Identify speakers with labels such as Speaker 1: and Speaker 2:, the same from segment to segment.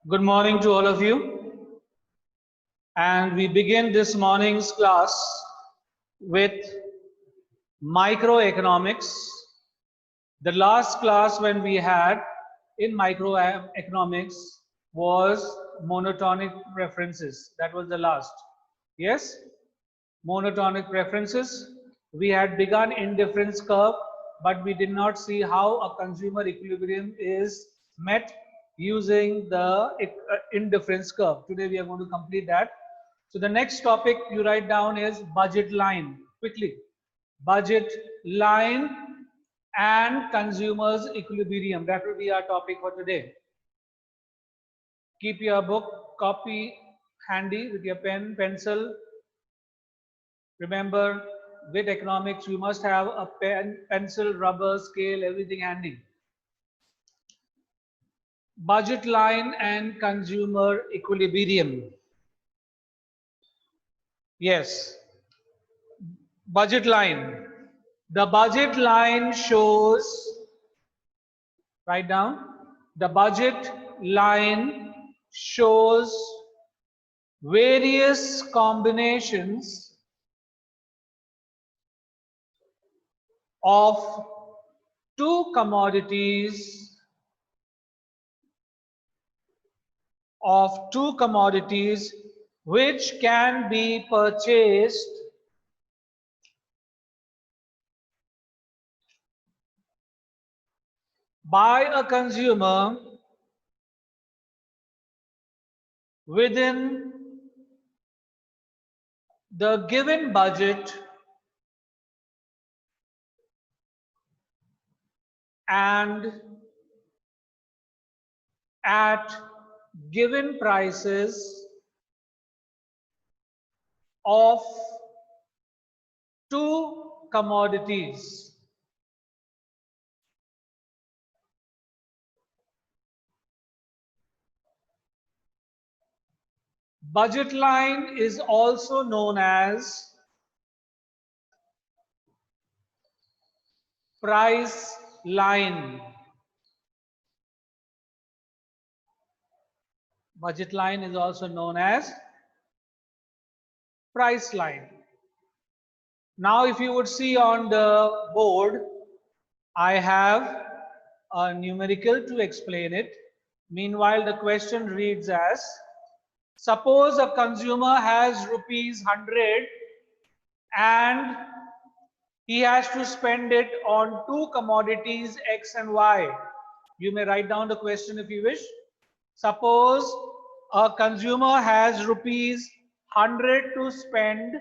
Speaker 1: Good morning to all of you. And we begin this morning's class with microeconomics. The last class when we had in microeconomics was monotonic preferences. That was the last. Yes? Monotonic preferences. We had begun indifference curve, but we did not see how a consumer equilibrium is met using the indifference curve. Today we are going to complete that. So the next topic you write down is budget line. Quickly. Budget line and consumers equilibrium. That will be our topic for today. Keep your book copy handy with your pen, pencil. Remember, with economics, you must have a pen, pencil, rubber, scale, everything handy. Budget line and consumer equilibrium. Yes. Budget line. The budget line shows, write down, the budget line shows various combinations of two commodities which can be purchased by a consumer within the given budget and at given prices of two commodities. Budget line is also known as price line. Budget line is also known as price line. Now, if you would see on the board, I have a numerical to explain it. Meanwhile, the question reads as, suppose a consumer has rupees 100 and he has to spend it on two commodities X and Y. You may write down the question if you wish. Suppose a consumer has rupees 100 to spend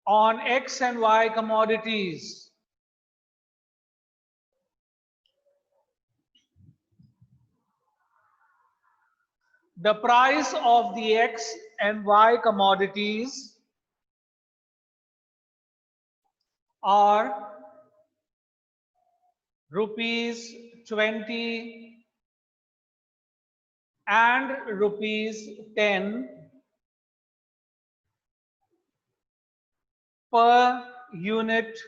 Speaker 1: on X and Y commodities. The price of the X and Y commodities are rupees 20 and rupees 10 per unit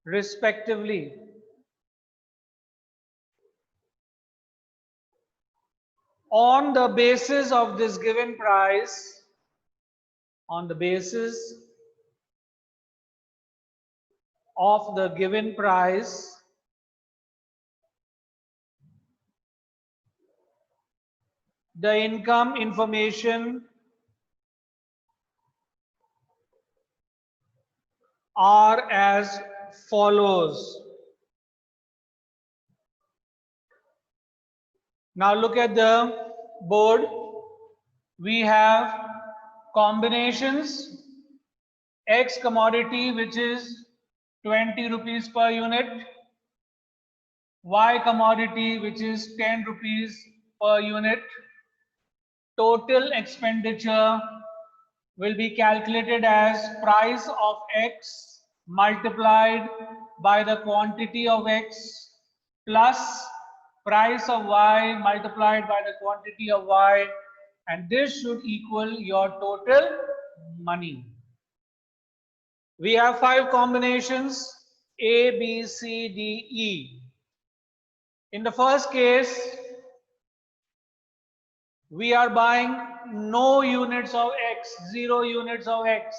Speaker 1: respectively. On the basis of this given price, the income information are as follows. Now look at the board. We have combinations. X commodity, which is 20 rupees per unit. Y commodity, which is 10 rupees per unit. Total expenditure will be calculated as price of X multiplied by the quantity of X plus price of Y multiplied by the quantity of Y, and this should equal your total money. We have 5 combinations. A, B, C, D, E. In the first case, we are buying no units of X, 0 units of X.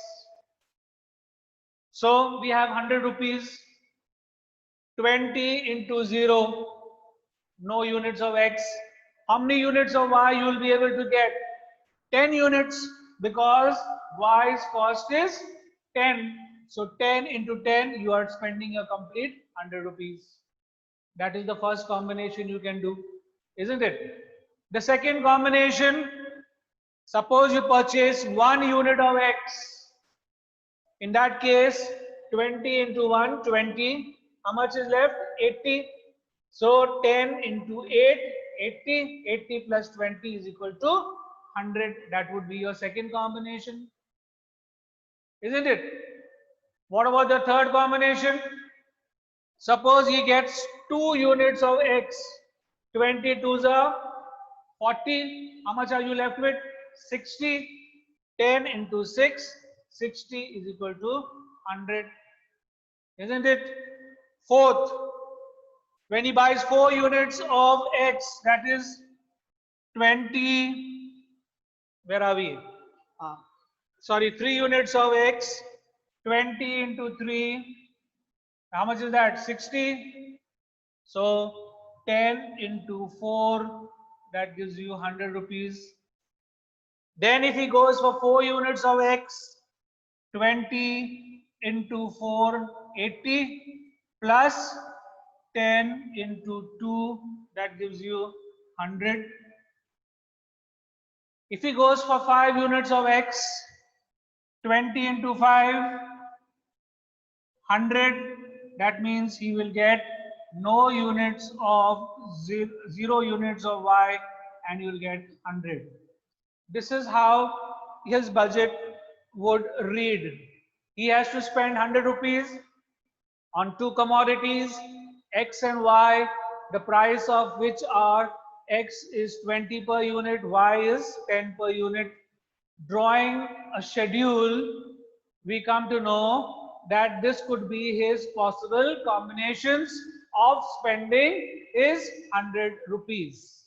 Speaker 1: So we have 100 rupees, 20 into 0, no units of X. How many units of Y you will be able to get? 10 units, because Y's cost is 10. So 10 into 10, you are spending a complete 100 rupees. That is the first combination you can do, isn't it? The second combination, suppose you purchase 1 unit of X. In that case, 20 into 1, 20. How much is left? 80. So 10 into 8, 80. 80 plus 20 is equal to 100. That would be your second combination, isn't it? What about the third combination? Suppose he gets 2 units of X. 22s are 40. How much are you left with? 60. 10 into 6. 60 is equal to 100. Isn't it? Fourth, when he buys 4 units of X, that is 20. Where are we? Sorry, 3 units of X. 20 into 3. How much is that? 60. So 10 into 4, that gives you 100 rupees. Then if he goes for 4 units of X, 20 into 4, 80, plus 10 into 2, that gives you 100. If he goes for 5 units of X, 20 into 5, 100, that means he will get no units of 0 units of Y, and you will get 100. This is how his budget would read. He has to spend 100 rupees on 2 commodities, X and Y, the price of which are X is 20 per unit, Y is 10 per unit. Drawing a schedule, we come to know that this could be his possible combinations of spending is 100 rupees.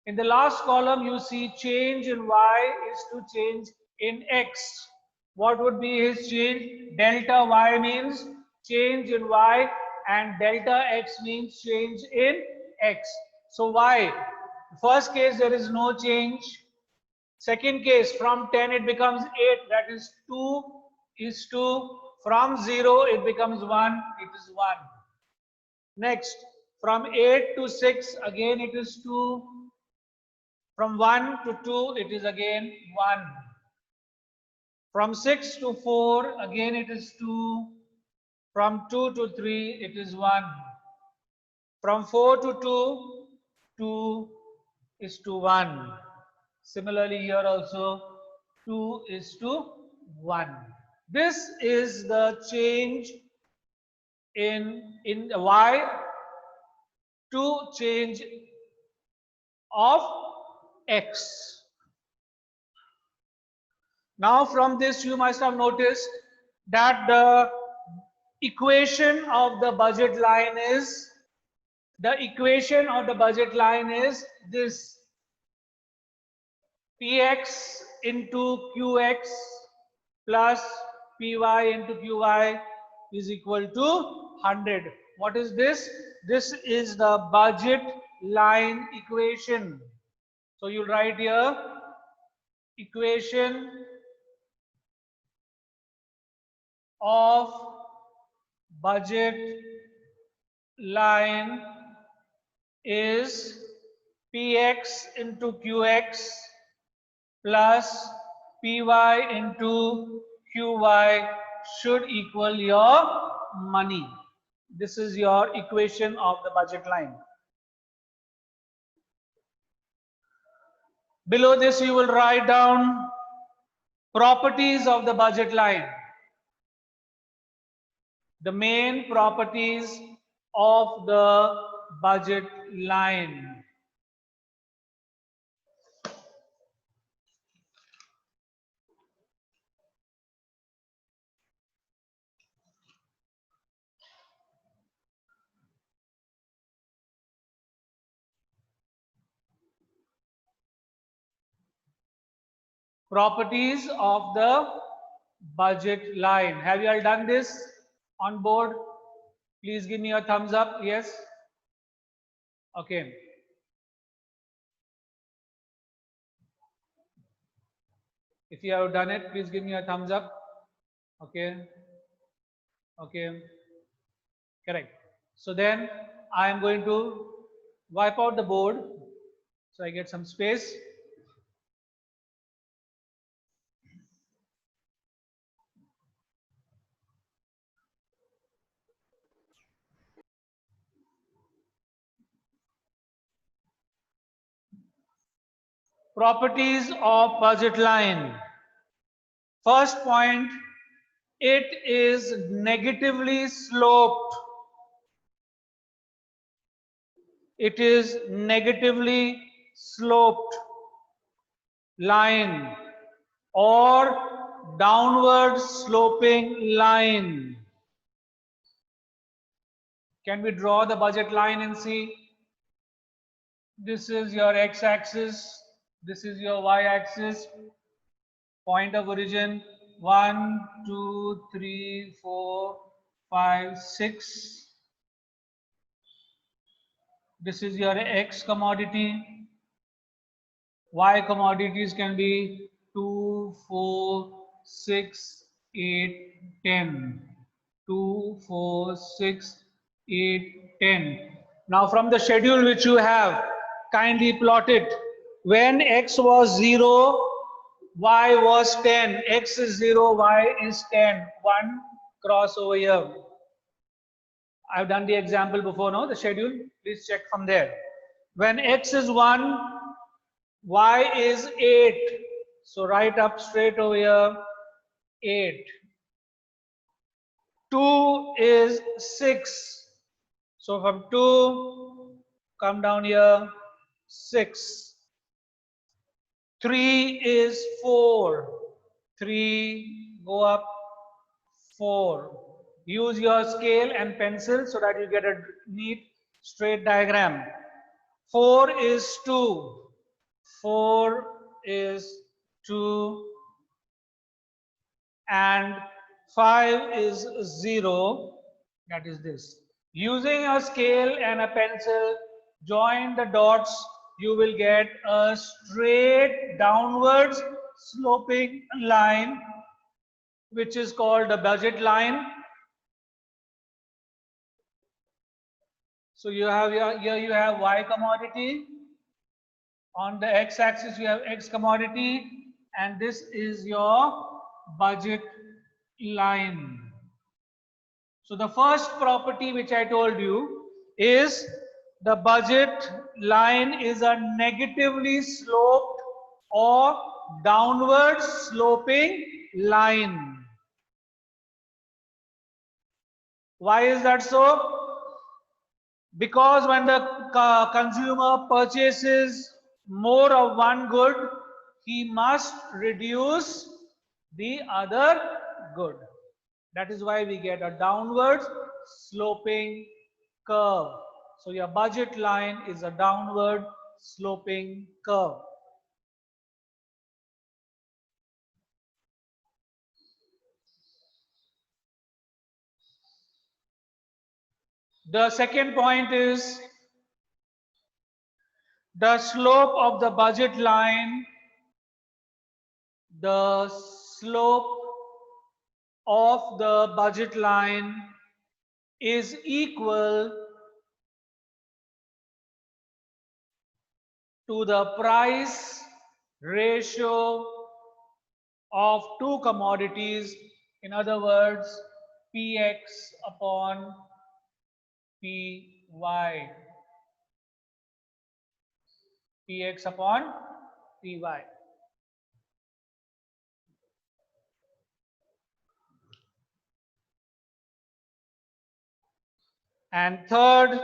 Speaker 1: In the last column, you see change in Y is to change in X. What would be his change? Delta Y means change in Y, and delta X means change in X. So Y, first case there is no change. Second case, from 10 it becomes 8, that is 2 is 2. From 0 it becomes 1, it is 1. Next, from 8 to 6, again it is 2. From 1 to 2, it is again 1. From 6 to 4, again it is 2. From 2 to 3, it is 1. From 4 to 2, 2 is to 1. Similarly, here also 2 is to 1. This is the change in Y to change of X. Now from this you must have noticed that the equation of the budget line is this: Px into Qx plus Py into Qy is equal to 100. What is this? This is the budget line equation. So you'll write here equation of budget line is Px into Qx plus Py into Qy should equal your money. This is your equation of the budget line. Below this you will write down properties of the budget line. The main properties of the budget line. Properties of the budget line. Have you all done this on board? Please give me a thumbs up. Yes. Okay. If you have done it, please give me a thumbs up. Okay. Okay. Correct. So then I am going to wipe out the board so I get some space. Properties of budget line. First point, it is negatively sloped. It is negatively sloped line or downward sloping line. Can we draw the budget line and see? This is your x-axis, this is your y-axis, point of origin 1, 2, 3, 4, 5, 6. This is your X commodity. Y commodities can be 2, 4, 6, 8, 10. 2, 4, 6, 8, 10. Now from the schedule which you have, kindly plot it. When X was 0, Y was 10. X is 0, Y is 10. 1 cross over here. I've done the example before, no? The schedule. Please check from there. When X is 1, Y is 8. So right up straight over here, 8. 2 is 6. So from 2, come down here, 6. 3 is 4. 3, go up, 4. Use your scale and pencil so that you get a neat straight diagram. 4 is 2. 4 is 2. And 5 is 0. That is this. Using a scale and a pencil, join the dots. You will get a straight downwards sloping line, which is called the budget line. So you have here you have Y commodity. On the x-axis you have X commodity, and this is your budget line. So the first property which I told you is the budget line is a negatively sloped or downward sloping line. Why is that so? Because when the consumer purchases more of one good, he must reduce the other good. That is why we get a downward sloping curve. So your budget line is a downward sloping curve. The second point is the slope of the budget line. The slope of the budget line is equal to the price ratio of two commodities. In other words, Px upon Py. Px upon Py. And third,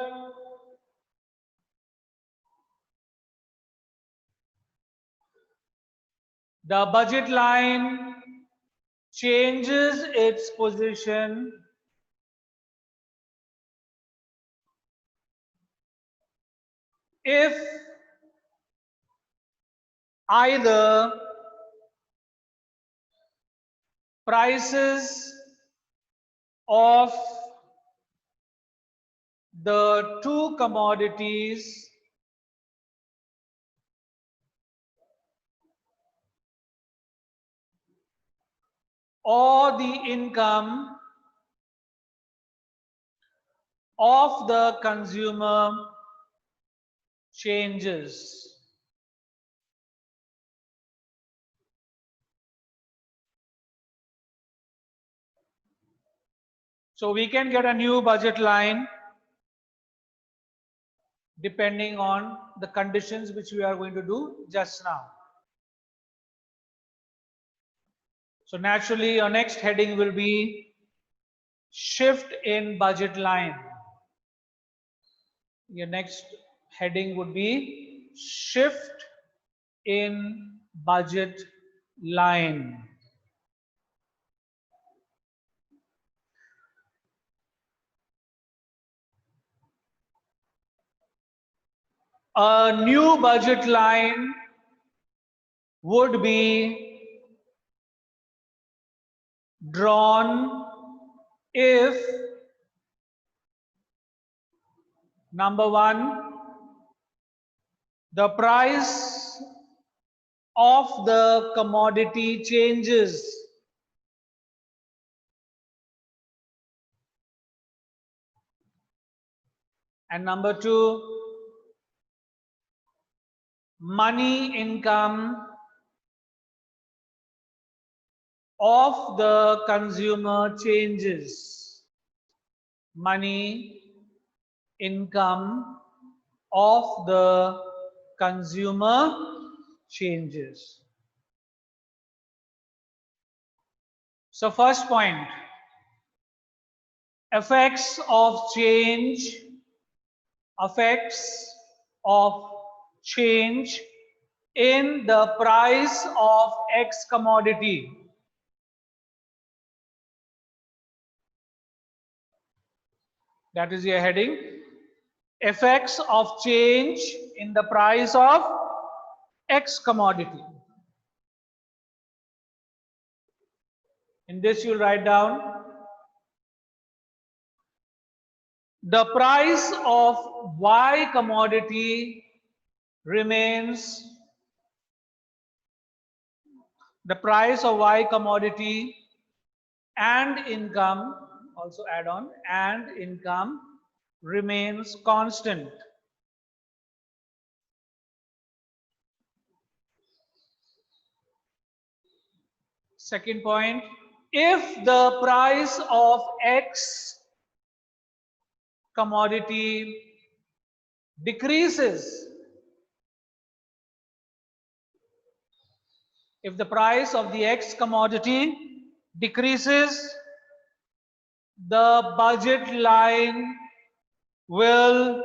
Speaker 1: the budget line changes its position if either prices of the two commodities or the income of the consumer changes. So we can get a new budget line depending on the conditions which we are going to do just now. So naturally, your next heading will be shift in budget line. Your next heading would be shift in budget line. A new budget line would be drawn if number one, the price of the commodity changes. And number two, money income of the consumer changes. Money income of the consumer changes. So first point, effects of change, effects of change in the price of X commodity. That is your heading. Effects of change in the price of X commodity. In this you'll write down the price of Y commodity remains, the price of Y commodity and income, also add on, and income remains constant. Second point, if the price of X commodity decreases, if the price of the X commodity decreases, the budget line will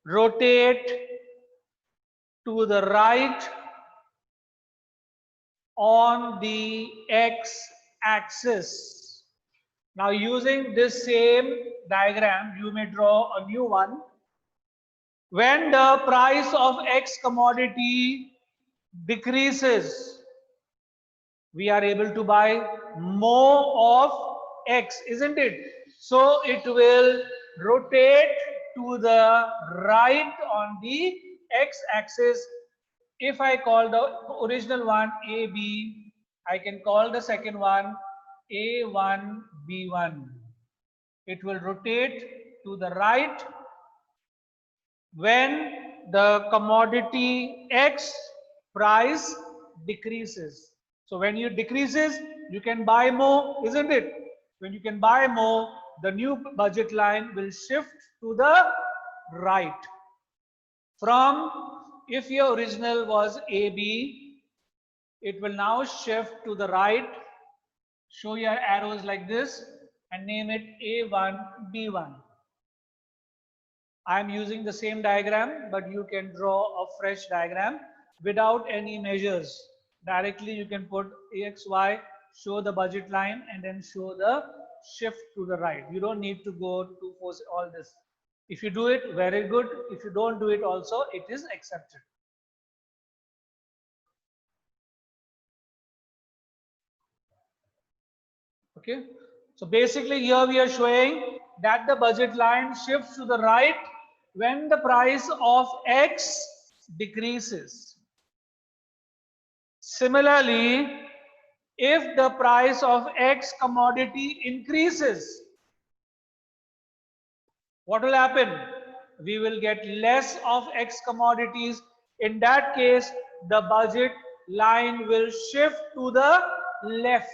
Speaker 1: rotate to the right on the X axis. Now using this same diagram, you may draw a new one. When the price of X commodity decreases, we are able to buy more of X, isn't it? So it will rotate to the right on the X axis. If I call the original one AB, I can call the second one A1, B1. It will rotate to the right when the commodity X price decreases. So when it decreases, you can buy more, isn't it? When you can buy more, the new budget line will shift to the right. From, if your original was AB, it will now shift to the right. Show your arrows like this and name it A1, B1. I am using the same diagram, but you can draw a fresh diagram without any measures. Directly you can put AXY, show the budget line, and then show the shift to the right. You don't need to go to force all this. If you do it, very good. If you don't do it also, it is accepted. Okay. So basically here we are showing that the budget line shifts to the right when the price of X decreases. Similarly, if the price of X commodity increases, what will happen? We will get less of X commodities. In that case, the budget line will shift to the left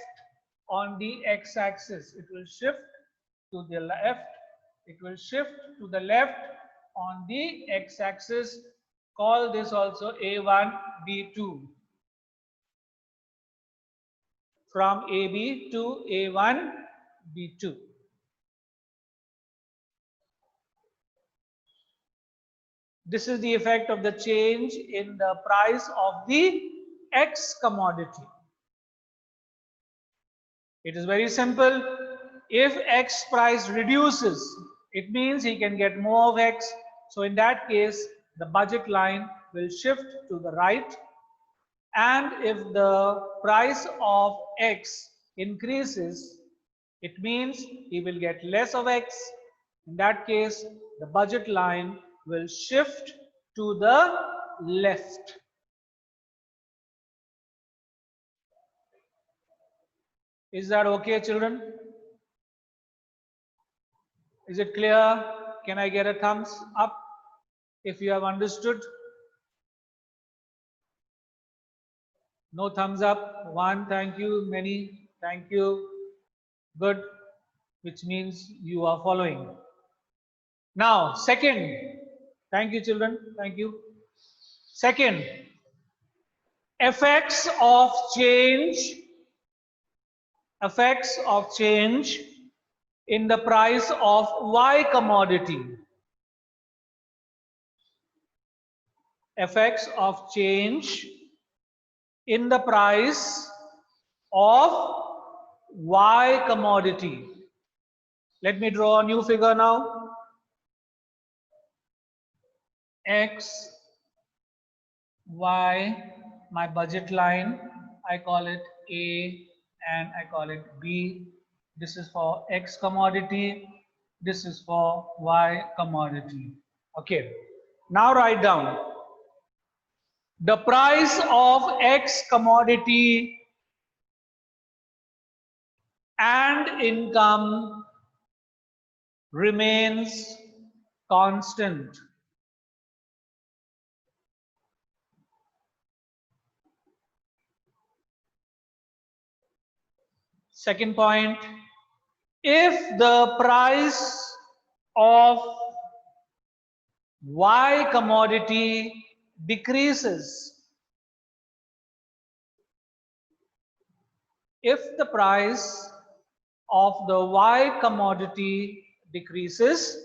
Speaker 1: on the X axis. It will shift to the left. It will shift to the left on the X axis. Call this also A1, B2. From AB to A1, B2. This is the effect of the change in the price of the X commodity. It is very simple. If X price reduces, it means he can get more of X. So in that case, the budget line will shift to the right. And if the price of X increases, it means he will get less of X. In that case, the budget line will shift to the left. Is that okay, children? Is it clear? Can I get a thumbs up if you have understood? No thumbs up. One, thank you. Many, thank you. Good, which means you are following. Now, second, thank you, children. Thank you. Second, effects of change, effects of change in the price of Y commodity. Effects of change in the price of Y commodity. Let me draw a new figure now. X, Y, my budget line, I call it A and I call it B. This is for X commodity. This is for Y commodity. Okay. Now write down the price of X commodity and income remains constant. Second point, if the price of Y commodity decreases, if the price of the Y commodity decreases,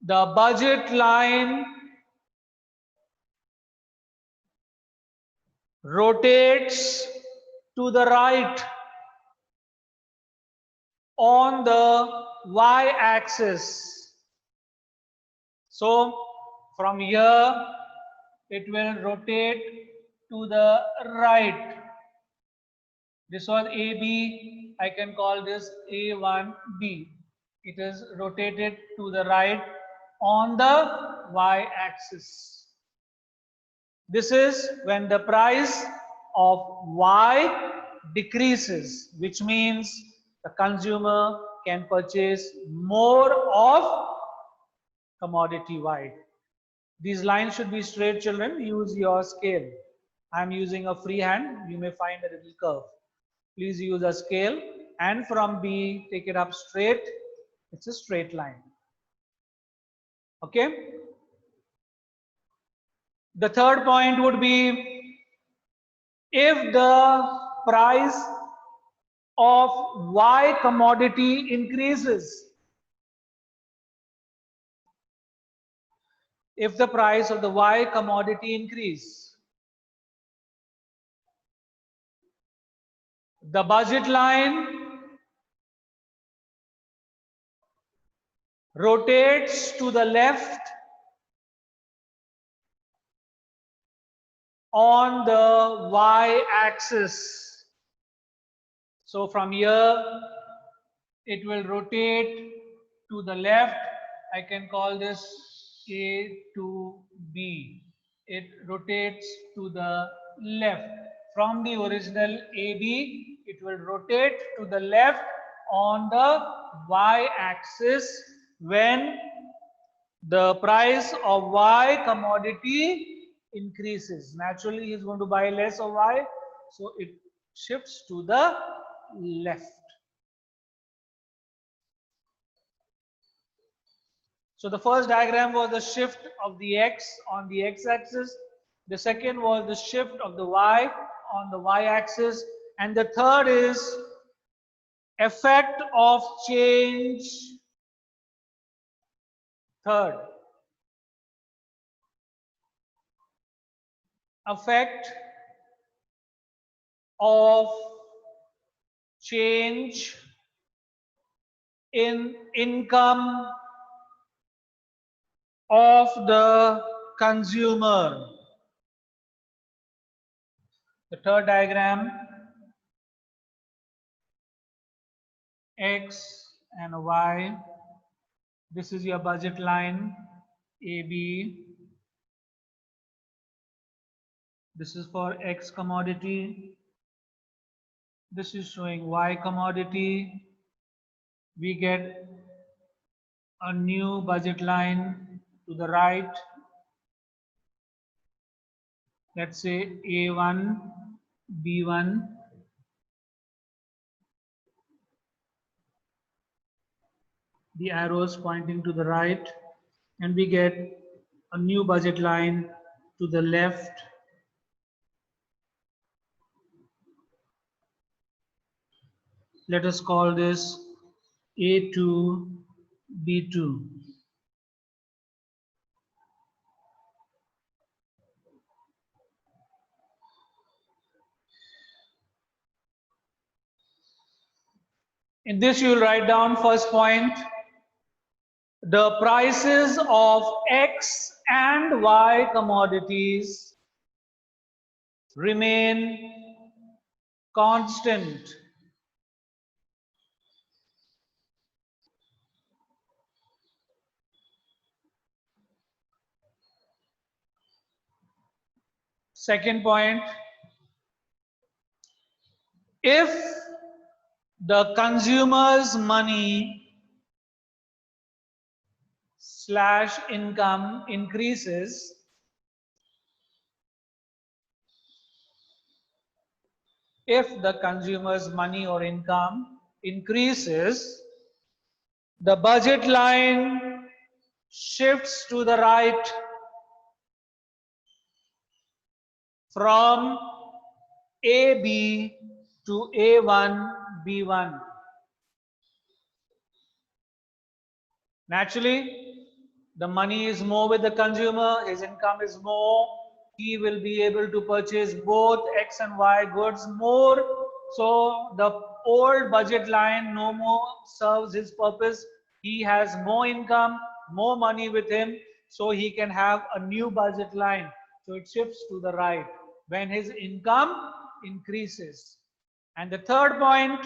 Speaker 1: the budget line rotates to the right on the Y axis. So from here it will rotate to the right. This was AB, I can call this A1B. It is rotated to the right on the Y axis. This is when the price of Y decreases, which means the consumer can purchase more of commodity Y. These lines should be straight, children. Use your scale. I am using a free hand. You may find a little curve. Please use a scale and from B, take it up straight. It's a straight line. Okay. The third point would be if the price of Y commodity increases. If the price of the Y commodity increase, the budget line rotates to the left on the Y axis. So from here, it will rotate to the left. I can call this A to B. It rotates to the left. From the original AB, it will rotate to the left on the y-axis when the price of Y commodity increases. Naturally, he is going to buy less of Y, so it shifts to the left. So the first diagram was the shift of the X on the X-axis. The second was the shift of the Y on the Y-axis. And the third is effect of change. Third, effect of change in income of the consumer. The third diagram, X and Y. This is your budget line, AB. This is for X commodity. This is showing Y commodity. We get a new budget line to the right. Let's say A1, B1. The arrows pointing to the right, and we get a new budget line to the left. Let us call this A2, B2. In this, you will write down first point. The prices of X and Y commodities remain constant. Second point, if the consumer's money / income increases, if the consumer's money or income increases, the budget line shifts to the right from AB to A1, B1. Naturally, the money is more with the consumer, his income is more, he will be able to purchase both X and Y goods more. So the old budget line no more serves his purpose. He has more income, more money with him, so he can have a new budget line. So it shifts to the right when his income increases. And the third point,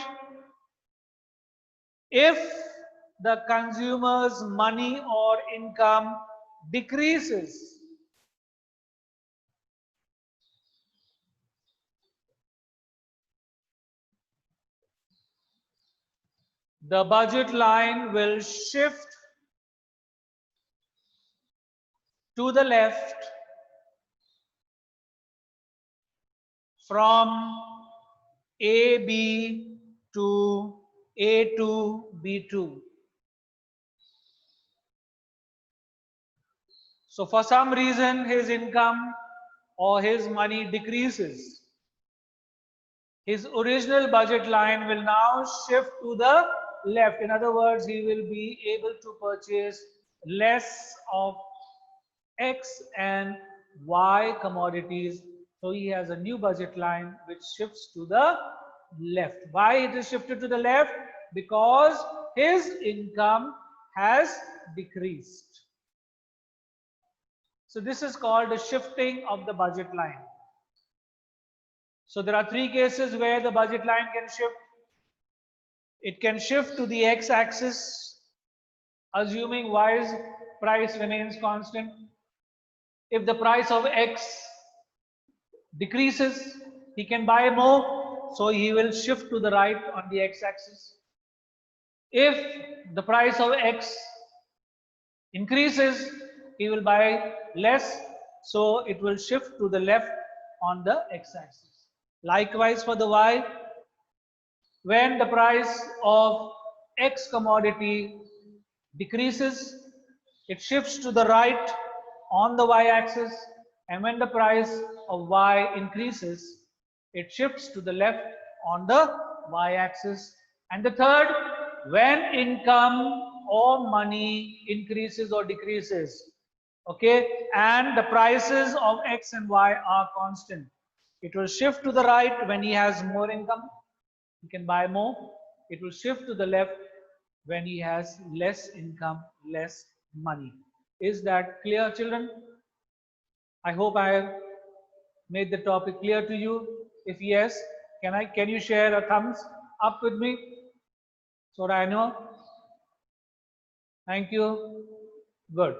Speaker 1: if the consumer's money or income decreases, the budget line will shift to the left from AB to A2, B2. So for some reason his income or his money decreases. His original budget line will now shift to the left. In other words, he will be able to purchase less of X and Y commodities. So he has a new budget line which shifts to the left. Why it is shifted to the left? Because his income has decreased. So this is called the shifting of the budget line. So there are three cases where the budget line can shift. It can shift to the x-axis, assuming y's price remains constant. If the price of x decreases, he can buy more, so he will shift to the right on the x-axis. If the price of x increases, he will buy less, so it will shift to the left on the x-axis. Likewise for the y, when the price of x commodity decreases, it shifts to the right on the y-axis, and when the price of y increases, it shifts to the left on the y-axis. And the third, when income or money increases or decreases, okay, and the prices of x and y are constant, it will shift to the right when he has more income, he can buy more. It will shift to the left when he has less income, less money. Is that clear, children? I hope I have made the topic clear to you. If yes, can you share a thumbs up with me so that I know? Thank you. Good.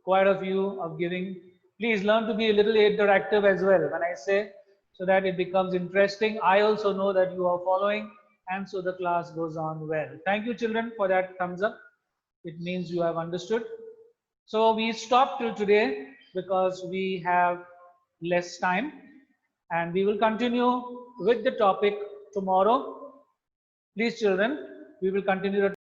Speaker 1: Quite a few of giving. Please learn to be a little interactive as well when I say, so that it becomes interesting. I also know that you are following, and so the class goes on well. Thank you, children, for that thumbs up. It means you have understood. So we stop till today because we have less time, and we will continue with the topic tomorrow. Please, children, we will continue the